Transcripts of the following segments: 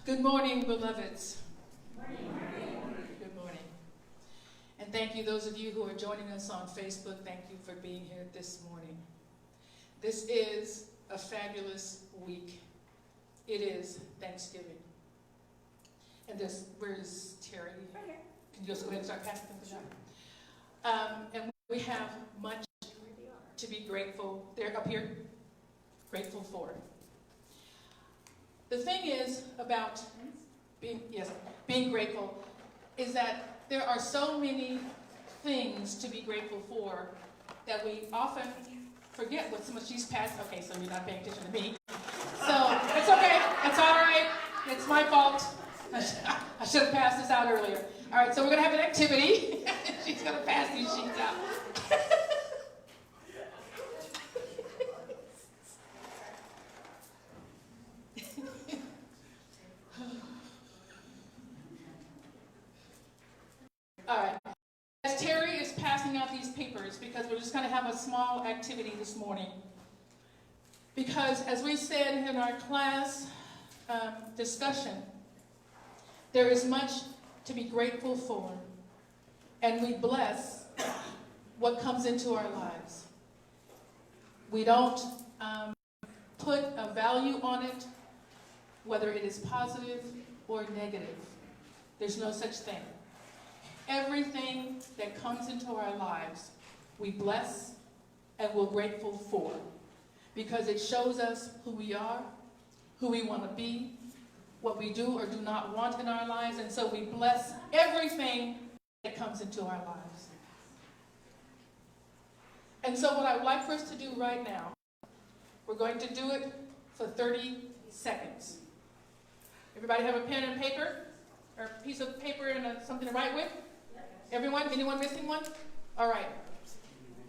Good morning, beloveds. Good morning. And thank you, those of you who are joining us on Facebook. Thank you for being here this morning. This is a fabulous week. It is Thanksgiving. And where's Terry? Can you just go ahead and start passing things out? And we have much to be grateful. They're up here. Grateful for. The thing is about being grateful is that there are so many things to be grateful for that we often forget what so much she's passed. Okay, so you're not paying attention to me. So it's okay. It's all right. It's my fault. I should have passed this out earlier. All right, so we're going to have an activity. She's going to pass these sheets out. All right. As Terry is passing out these papers, because we're just going to have a small activity this morning. Because as we said in our class discussion, there is much to be grateful for, and we bless what comes into our lives. We don't put a value on it, whether it is positive or negative. There's no such thing. Everything that comes into our lives, we bless and we're grateful for, because it shows us who we are, who we want to be, what we do or do not want in our lives, and so we bless everything that comes into our lives. And so what I would like for us to do right now, we're going to do it for 30 seconds. Everybody have a pen and paper, or a piece of paper and something to write with? Everyone? Anyone missing one? All right.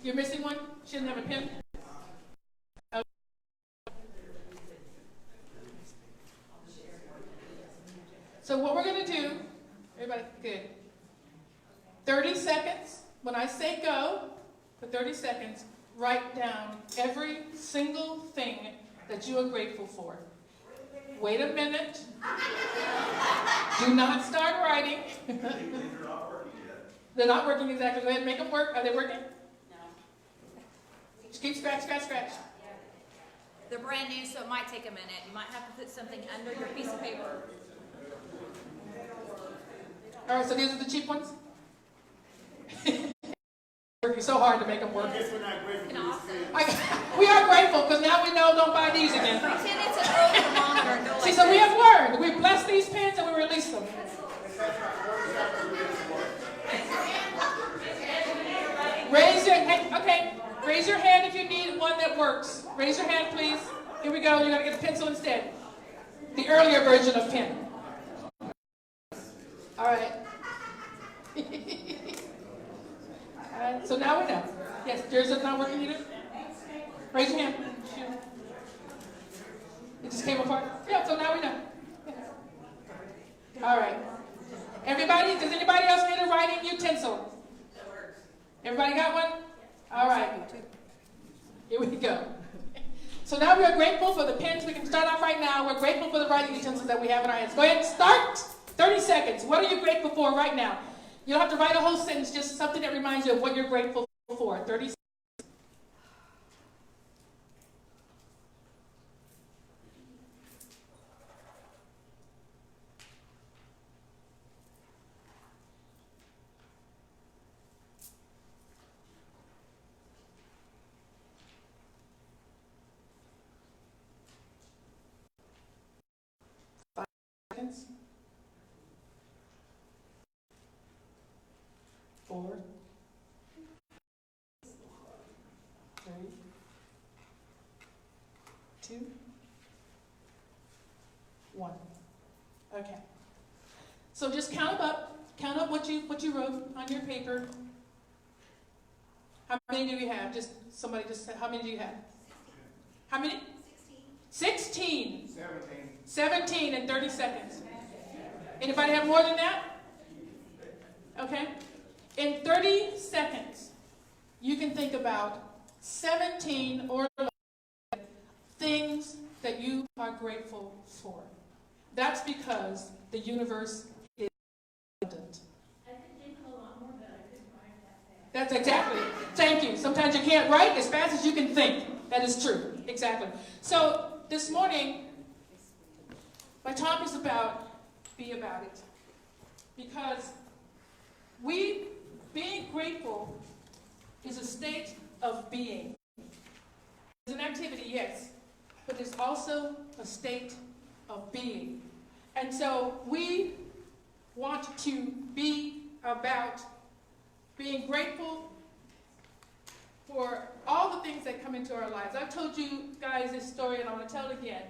You're missing one? She doesn't have a pen? Okay. So what we're going to do, everybody, good. 30 seconds. When I say go, for 30 seconds, write down every single thing that you are grateful for. Wait a minute. Do not start writing. They're not working exactly. Go ahead and make them work. Are they working? No. Just keep scratch, scratch, scratch. They're brand new, so it might take a minute. You might have to put something under your piece of paper. All right, so these are the cheap ones? Working so hard to make them work. I guess we're not grateful for these things. We are grateful, because now we know don't buy these again. Pretend it's an early thermometer and go like See, so this. we have learned. We bless these pens and we release them. Raise your hand. Okay, raise your hand if you need one that works. Raise your hand, please. Here we go. You're going to get a pencil instead. The earlier version of pen. All right. All right. So now we know. Yes, yours is not working either? Raise your hand. It just came apart? Yeah, so now we know. All right. Everybody, does anybody else need a writing utensil? Everybody got one? All right. Here we go. So now we are grateful for the pens. We can start off right now. We're grateful for the writing utensils that we have in our hands. Go ahead and start. 30 seconds. What are you grateful for right now? You don't have to write a whole sentence, just something that reminds you of what you're grateful for. 30 seconds. Seconds. 4, 3, 2, 1. Okay. So just count up. Count up what you wrote on your paper. How many do you have? Just somebody just said, how many do you have? How many? 16. 17 in 30 seconds. Anybody have more than that? Okay. In 30 seconds, you can think about 17 or things that you are grateful for. That's because the universe is abundant. I could think of a lot more, but I couldn't write that fast. That's exactly. Thank you. Sometimes you can't write as fast as you can think. That is true. Exactly. So this morning, my talk is about be about it. Because being grateful is a state of being. It's an activity, yes, but it's also a state of being. And so we want to be about being grateful for all the things that come into our lives. I've told you guys this story, and I want to tell it again,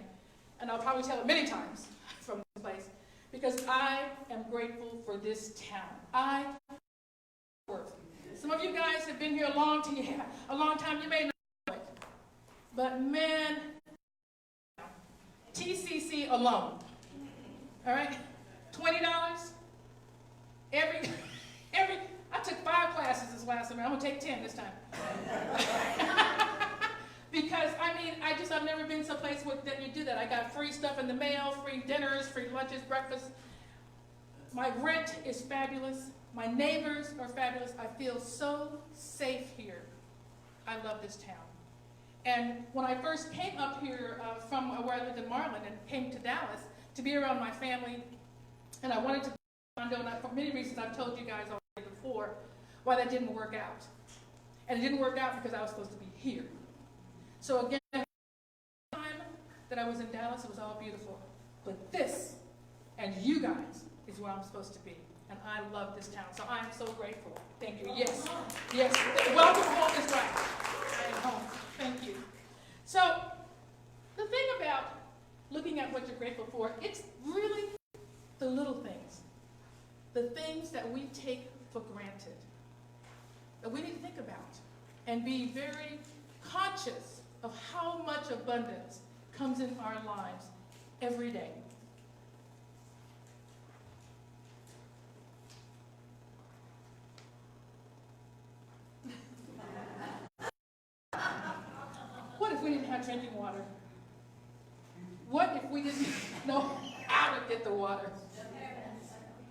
and I'll probably tell it many times from this place, because I am grateful for this town. Some of you guys have been here a long time. You may not know it, but man, TCC alone, all right, $20 every. I took 5 classes this last summer. I'm gonna take 10 this time. Because I've never been someplace that you do that. I got free stuff in the mail, free dinners, free lunches, breakfast. My rent is fabulous. My neighbors are fabulous. I feel so safe here. I love this town. And when I first came up here from where I lived in Maryland and came to Dallas to be around my family, and I wanted to be a condo, and for many reasons I've told you guys already before why that didn't work out. And it didn't work out because I was supposed to be here. So again, the time that I was in Dallas, it was all beautiful. But this, and you guys, is where I'm supposed to be. And I love this town, so I'm so grateful. Thank you. Yes, yes. Welcome home is right. I am home. Thank you. So the thing about looking at what you're grateful for, it's really the little things, the things that we take for granted, that we need to think about and be very conscious of how much abundance comes in our lives every day. What if we didn't have drinking water? What if we didn't know how to get the water?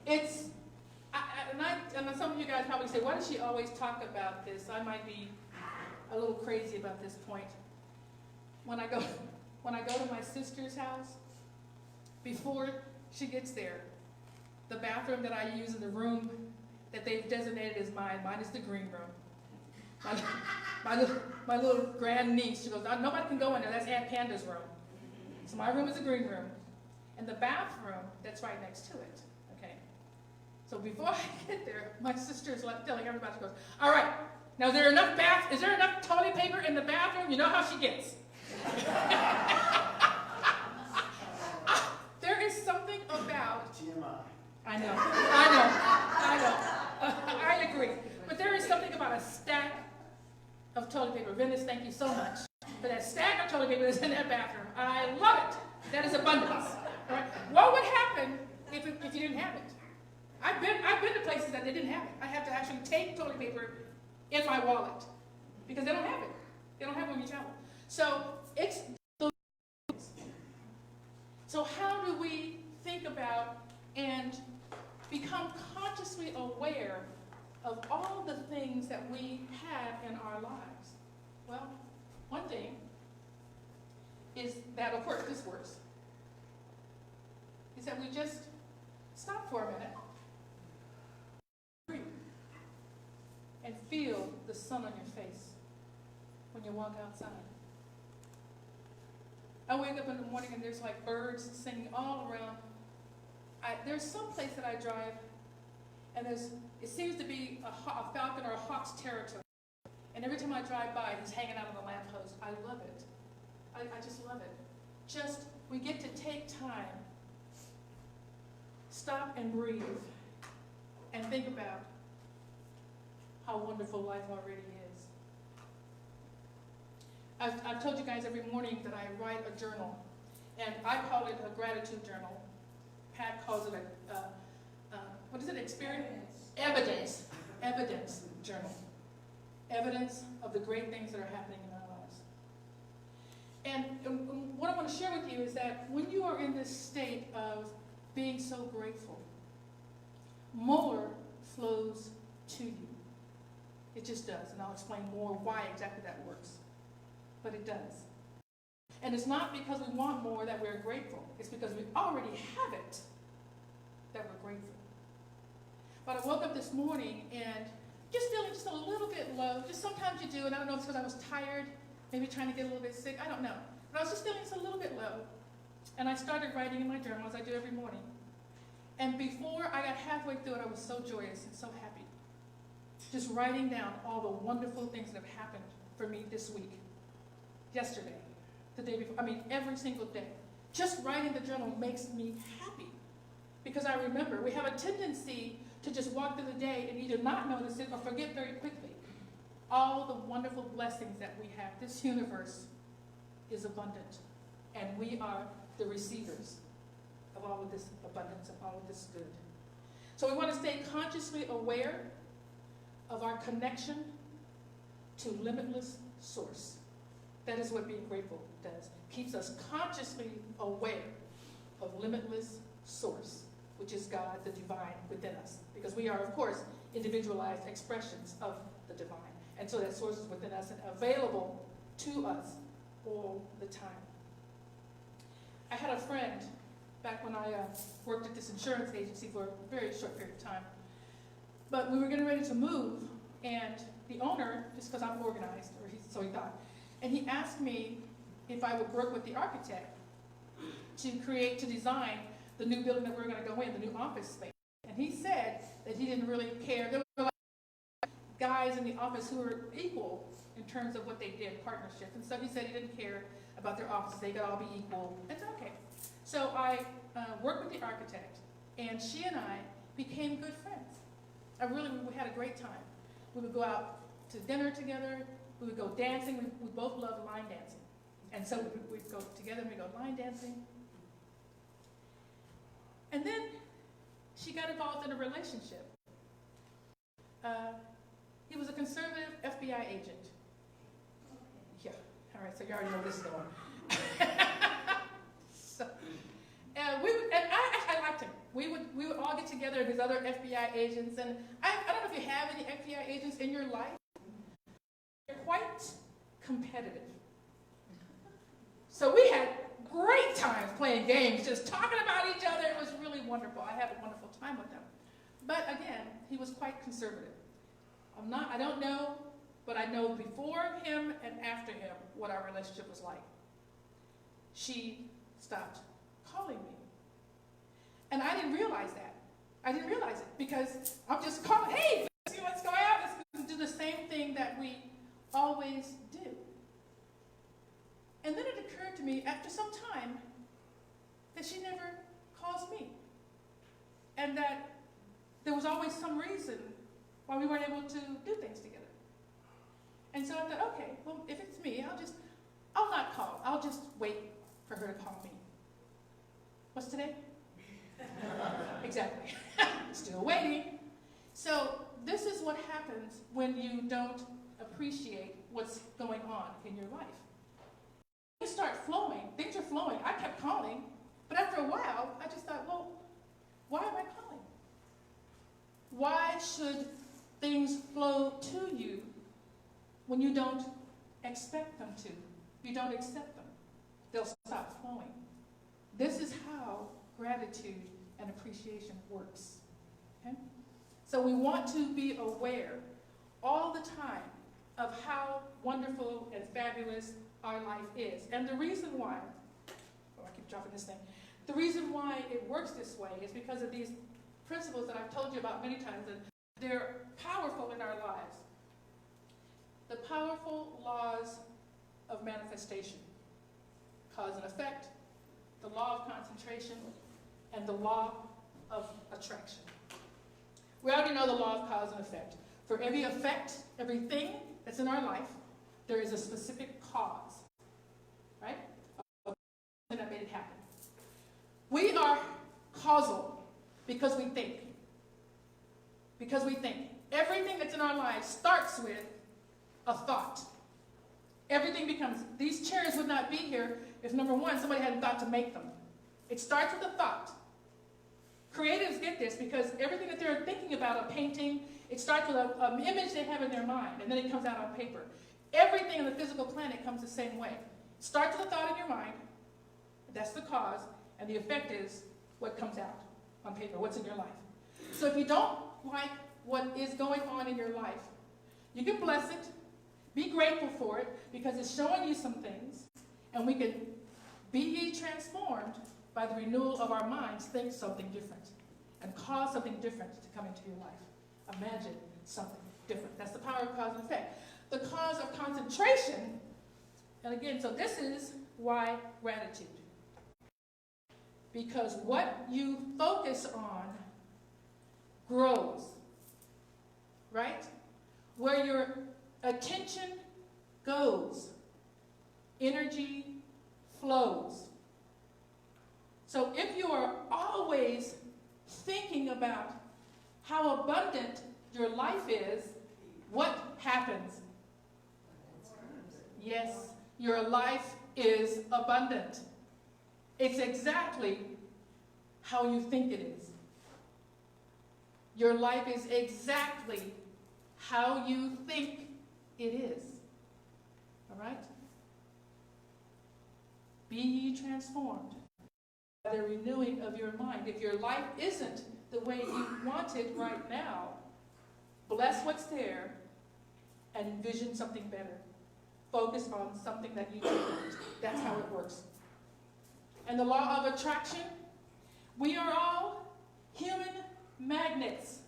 And some of you guys probably say, why does she always talk about this? I might be a little crazy about this point. When I go to my sister's house, before she gets there, the bathroom that I use in the room that they've designated as mine is the green room. My little grand niece, she goes, nobody can go in there, that's Aunt Panda's room. So my room is a green room, and the bathroom that's right next to it, okay? So before I get there, my sister is telling everybody, she goes, all right, now is there enough toilet paper in the bathroom? You know how she gets. There is something about, I know, I agree. But there is something about a stack of toilet paper. Venice, thank you so much for that stack of toilet paper that's in that bathroom. I love it. That is abundance. All right? What would happen if you didn't have it? I've been to places that they didn't have it. I have to actually take toilet paper in my wallet because they don't have it. They don't have it when you travel. So it's those things. So how do we think about and become consciously aware of all the things that we have in our lives? Well, one thing is that, of course, this works, is that we just stop for a minute, breathe, and feel the sun on your face when you walk outside. I wake up in the morning and there's like birds singing all around. There's some place that I drive, and it seems to be a falcon or a hawk's territory. And every time I drive by, he's hanging out on the lamppost. I love it. I just love it. We get to take time, stop and breathe, and think about how wonderful life already is. I've told you guys every morning that I write a journal, and I call it a gratitude journal. Pat calls it what is it, experience? Evidence journal. Evidence of the great things that are happening in our lives. And what I want to share with you is that when you are in this state of being so grateful, more flows to you. It just does, and I'll explain more why exactly that works. But it does. And it's not because we want more that we're grateful. It's because we already have it that we're grateful. But I woke up this morning and just feeling just a little bit low. Just sometimes you do, and I don't know if it's because I was tired, maybe trying to get a little bit sick. I don't know. But I was just feeling just a little bit low. And I started writing in my journal, as I do every morning. And before I got halfway through it, I was so joyous and so happy. Just writing down all the wonderful things that have happened for me this week. Yesterday, the day before, every single day. Just writing the journal makes me happy. Because I remember, we have a tendency to just walk through the day and either not notice it or forget very quickly all the wonderful blessings that we have. This universe is abundant, and we are the receivers of all of this abundance and all of this good. So we want to stay consciously aware of our connection to limitless source. That is what being grateful does. Keeps us consciously aware of limitless source, which is God, the divine within us. Because we are, of course, individualized expressions of the divine. And so that source is within us and available to us all the time. I had a friend back when I worked at this insurance agency for a very short period of time. But we were getting ready to move, and the owner, just because I'm organized, so he thought, and he asked me if I would work with the architect to design the new building that we were going to go in, the new office space. And he said that he didn't really care. There were like guys in the office who were equal in terms of what they did, partnership. And so he said he didn't care about their offices. They could all be equal. It's okay. So I worked with the architect, and she and I became good friends. We had a great time. We would go out to dinner together. We would go dancing. We both loved line dancing. And so we'd go together and we'd go line dancing. And then she got involved in a relationship. He was a conservative FBI agent. Yeah, all right, so you already know this is going. So, I liked him. We would all get together, his other FBI agents, and I don't know if you have any FBI agents in your life. They're quite competitive. So we had great times playing games, just talking about each other. It was really wonderful. I had a wonderful time with them. But again, he was quite conservative. I don't know, but I know before him and after him what our relationship was like. She stopped calling me. And I didn't realize that. I didn't realize it because I'm just calling, hey, let's see what's going on. Let's do the same thing that we always do. And then it occurred to me after some time that she never calls me. And that there was always some reason why we weren't able to do things together. And so I thought, okay, well, if it's me, I'll not call. I'll just wait for her to call me. What's today? Exactly. Still waiting. So this is what happens when you don't appreciate what's going on in your life. Things start flowing. Things are flowing. I kept calling, but after a while, I just thought, well, why am I calling? Why should things flow to you when you don't expect them to? You don't accept them. They'll stop flowing. This is how gratitude and appreciation works. Okay? So we want to be aware all the time of how wonderful and fabulous our life is. And the reason why, I keep dropping this thing, the reason why it works this way is because of these principles that I've told you about many times, and they're powerful in our lives. The powerful laws of manifestation, cause and effect, the law of concentration, and the law of attraction. We already know the law of cause and effect. For every effect, everything that's in our life, there is a specific cause, right? That made it happen. We are causal because we think. Because we think. Everything that's in our lives starts with a thought. everything becomes, these chairs would not be here if, number one, somebody hadn't thought to make them. It starts with a thought. Creatives get this because everything that they're thinking about, a painting, it starts with an image they have in their mind, and then it comes out on paper. Everything on the physical planet comes the same way. It starts with a thought in your mind. That's the cause, and the effect is what comes out on paper, what's in your life. So if you don't like what is going on in your life, you can bless it, be grateful for it, because it's showing you some things, and we can be ye transformed by the renewal of our minds, think something different, and cause something different to come into your life. Imagine something different. That's the power of cause and effect. The cause of concentration, and again, so this is why gratitude. Because what you focus on grows, right? Where your attention goes, energy flows. So if you are always thinking about how abundant your life is, what happens? Yes, your life is abundant. It's exactly how you think it is. Your life is exactly how you think it is. All right? Be ye transformed by the renewing of your mind. If your life isn't the way you want it right now, bless what's there and envision something better. Focus on something that you want. That's how it works. And the law of attraction, we are all human magnets.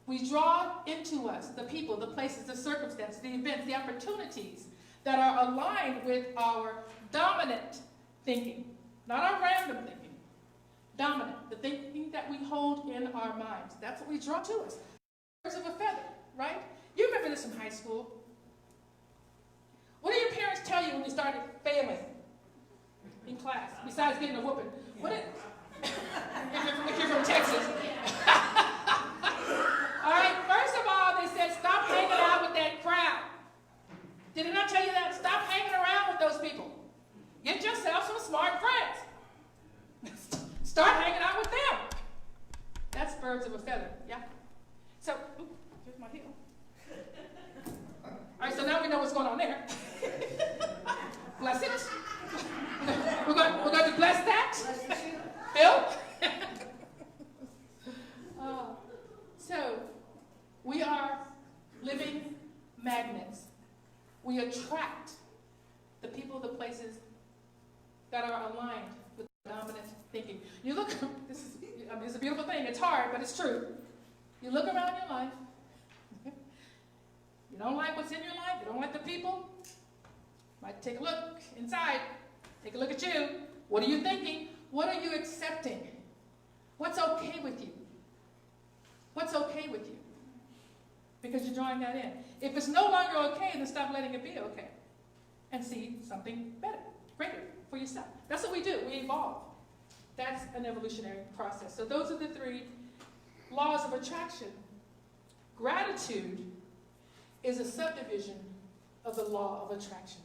We draw into us the people, the places, the circumstances, the events, the opportunities that are aligned with our dominant thinking, not our random thinking. Dominant, the thinking that we hold in our minds. That's what we draw to us. Birds of a feather, right? You remember this from high school. What did your parents tell you when you started failing in class, besides getting a whooping? What did, if you're from Texas. All right, first of all, they said, stop hanging out with that crowd. Did they not tell you that? Stop hanging around with those people. Get yourself some smart friends. Start hanging out with them. That's birds of a feather, yeah? So, here's my heel. All right, so now we know what's going on there. Bless it. We're going to bless that. Bill? So, we are living magnets. We attract the people, the places that are aligned with dominant thinking. You look, it's a beautiful thing. It's hard, but it's true. You look around your life. You don't like what's in your life. You don't like the people. Might take a look inside. Take a look at you. What are you thinking? What are you accepting? What's okay with you? What's okay with you? Because you're drawing that in. If it's no longer okay, then stop letting it be okay. And see something better, greater for yourself. That's what we do. We evolve. That's an evolutionary process. So those are the three laws of attraction. Gratitude is a subdivision of the law of attraction.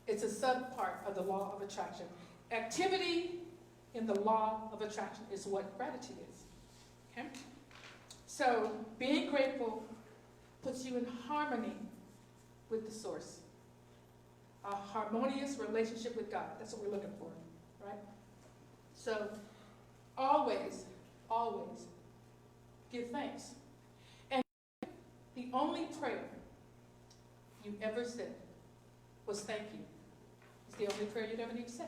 It's a subpart of the law of attraction. Activity in the law of attraction is what gratitude is. Okay? So being grateful puts you in harmony with the source. A harmonious relationship with God. That's what we're looking for, right? So always, always give thanks. And the only prayer you ever said was thank you. It's the only prayer you'd ever need to say.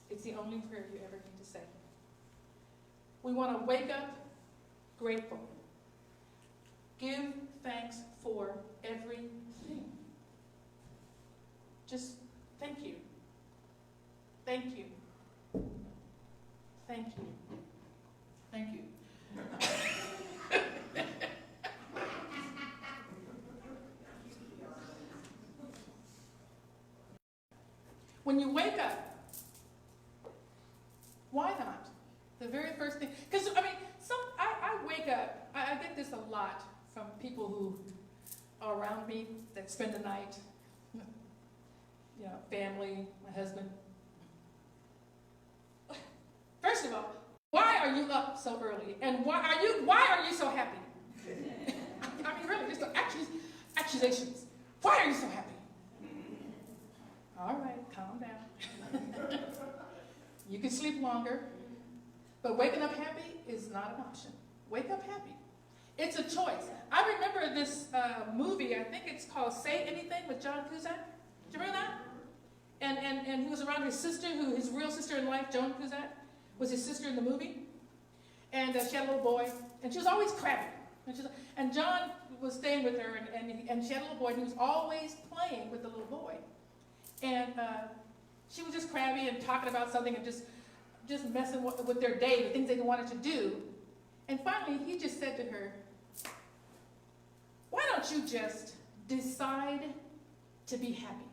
It's the only prayer you ever need to say. We want to wake up grateful. Give thanks for everything. Just thank you. Thank you. Thank you. Thank you. When you wake up, why not? The very first thing, because I wake up, I get this a lot from people who around me that spend the night. You know, family, my husband. First of all, why are you up so early? And why are you so happy? I mean, really, just accusations. Why are you so happy? All right, calm down. You can sleep longer, but waking up happy is not an option. Wake up happy. It's a choice. I remember this movie, I think it's called Say Anything with John Cusack. Do you remember that? And he was around his sister, his real sister in life, Joan Cusack, was his sister in the movie. And she had a little boy, and she was always crabby. And John was staying with her, and she had a little boy, and he was always playing with the little boy. And she was just crabby and talking about something and just messing with their day, the things they wanted to do. And finally, he just said to her, why don't you just decide to be happy?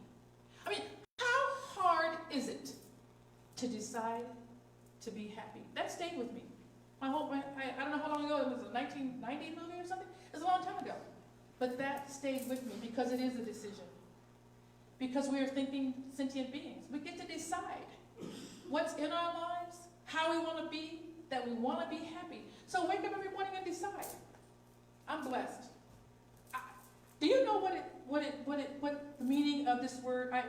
I mean, how hard is it to decide to be happy? That stayed with me. I don't know how long ago, it was a 1990 movie or something. It was a long time ago. But that stayed with me because it is a decision. Because we are thinking sentient beings. We get to decide what's in our lives, how we want to be, that we want to be happy. So wake up every morning and decide. I'm blessed. Do you know what the meaning of this word? I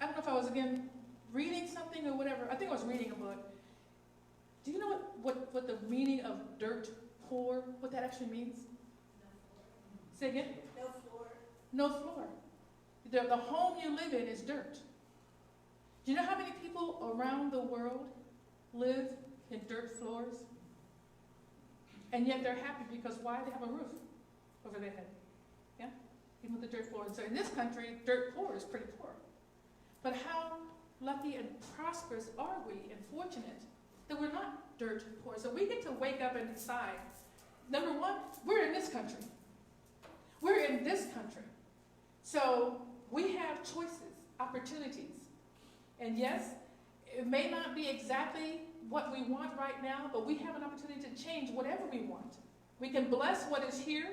don't know if I was again reading something or whatever. I think I was reading a book. Do you know what the meaning of dirt poor, what that actually means? Say again? No floor. No floor. The home you live in is dirt. Do you know how many people around the world live in dirt floors? And yet they're happy because why? They have a roof over their head. Yeah? Even with the dirt floor. And so in this country, dirt poor is pretty poor. But how lucky and prosperous are we and fortunate that we're not dirt poor. So we get to wake up and decide, number one, we're in this country. We're in this country. So we have choices, opportunities. And yes, it may not be exactly what we want right now, but we have an opportunity to change whatever we want. We can bless what is here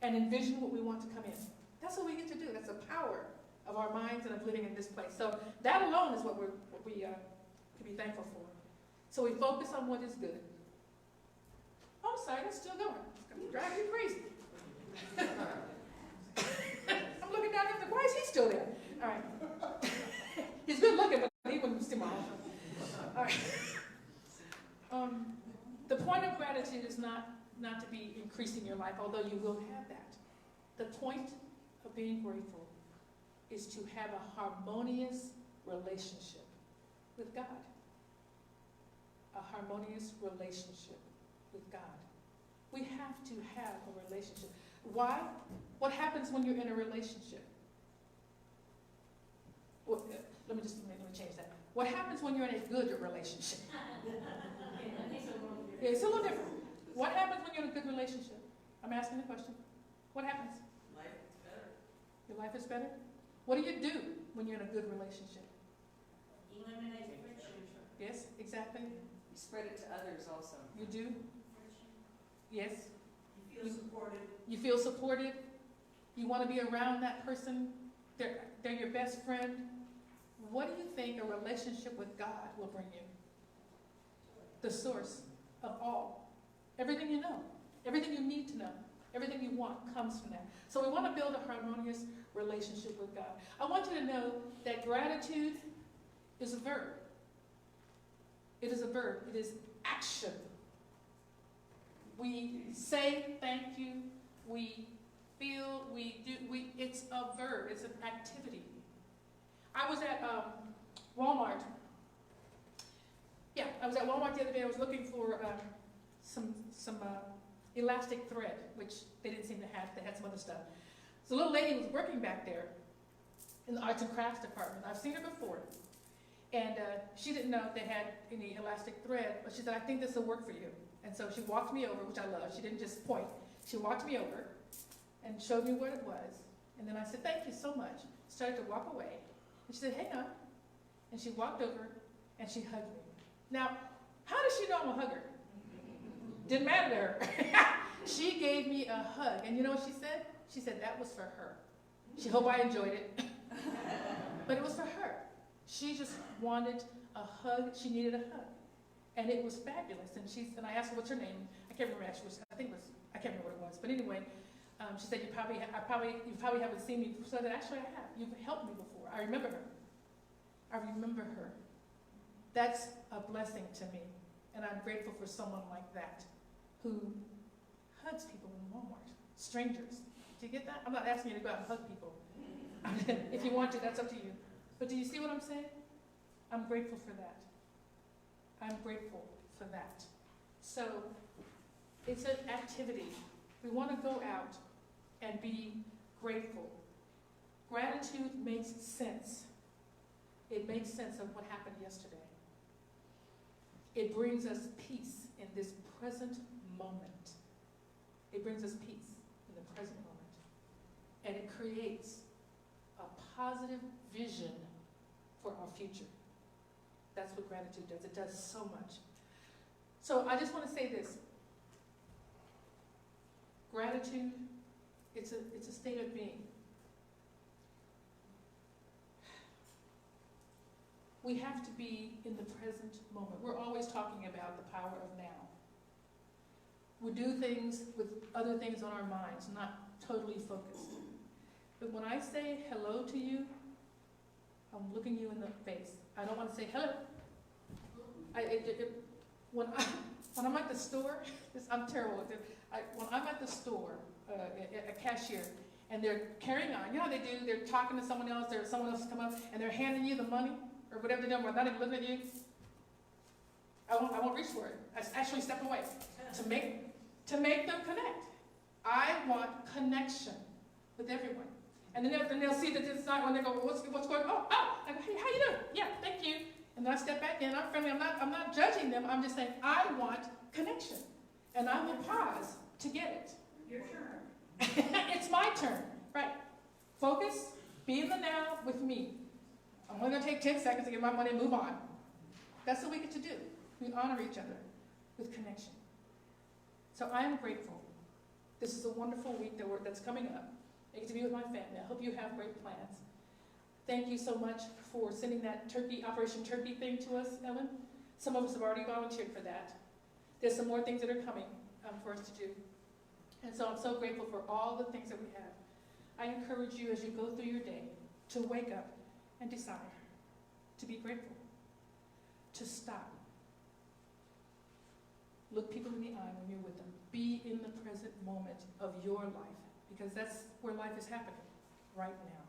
and envision what we want to come in. That's what we get to do. That's the power of our minds and of living in this place. So that alone is what we can be thankful for. So we focus on what is good. Oh, I'm sorry, that's still going. It's going to drive you crazy. I'm looking down at the, why is he still there? All right. He's good looking, but he wouldn't see my own. All right. The point of gratitude is not to be increasing your life, although you will have that. The point of being grateful is to have a harmonious relationship with God. A harmonious relationship with God. We have to have a relationship. Why? What happens when you're in a relationship? Well, let me change that. What happens when you're in a good relationship? Yeah, it's a little different. What happens when you're in a good relationship? I'm asking the question. What happens? Life is better. Your life is better? What do you do when you're in a good relationship? Eliminate friction. Yes, exactly. You spread it to others also. You do? Yes. You feel supported. You feel supported. You want to be around that person. They're your best friend. What do you think a relationship with God will bring you? The source of all. Everything you know. Everything you need to know. Everything you want comes from that. So we want to build a harmonious relationship with God. I want you to know that gratitude is a verb. It is a verb. It is action. We say thank you. We feel, we do, it's a verb. It's an activity. I was at Walmart. Yeah, I was at Walmart the other day. I was looking for some elastic thread, which they didn't seem to have. They had some other stuff. So a little lady was working back there in the arts and crafts department. I've seen her before. And she didn't know if they had any elastic thread, but she said, I think this will work for you. And so she walked me over, which I love. She didn't just point. She walked me over and showed me what it was. And then I said, thank you so much. Started to walk away. And she said, hang on. And she walked over and she hugged me. Now, how does she know I'm a hugger? Didn't matter to her. She gave me a hug. And you know what she said? She said that was for her. She hoped I enjoyed it. But it was for her. She just wanted a hug. She needed a hug. And it was fabulous. And I asked her, what's her name? I can't remember actually. I can't remember what it was. But anyway, she said, you probably haven't seen me. So that actually I have. You've helped me before. I remember her. I remember her. That's a blessing to me. And I'm grateful for someone like that who hugs people in Walmart. Strangers. Do you get that? I'm not asking you to go out and hug people. If you want to, that's up to you. But do you see what I'm saying? I'm grateful for that. I'm grateful for that. So it's an activity. We want to go out and be grateful. Gratitude makes sense. It makes sense of what happened yesterday. It brings us peace in this present moment. It brings us peace in the present moment. And it creates a positive vision for our future. That's what gratitude does. It does so much. So I just want to say this. Gratitude, it's a state of being. We have to be in the present moment. We're always talking about the power of now. We do things with other things on our minds, not totally focused. But when I say hello to you, I'm looking you in the face. I don't want to say hello. When I'm at the store, I'm terrible with it. When I'm at the store, a cashier, and they're carrying on, you know how they do, they're talking to someone else, someone else has come up, and they're handing you the money, or whatever they're doing, but not even looking at you, I won't reach for it. I actually step away to make them connect. I want connection with everyone. And then they'll see that it's not when they go, what's going on? Oh, I go, hey, how you doing? Yeah, thank you. And then I step back in, I'm friendly, I'm not judging them, I'm just saying, I want connection. And I will pause to get it. Your turn. It's my turn, right. Focus, be in the now with me. I'm only going to take 10 seconds to get my money and move on. That's what we get to do. We honor each other with connection. So I am grateful. This is a wonderful week that's coming up. I get to be with my family. I hope you have great plans. Thank you so much for sending that Operation Turkey thing to us, Ellen. Some of us have already volunteered for that. There's some more things that are coming for us to do. And so I'm so grateful for all the things that we have. I encourage you as you go through your day to wake up and decide to be grateful, to stop. Look people in the eye when you're with them. Be in the present moment of your life, because that's where life is happening right now.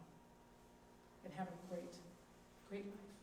And have a great, great life.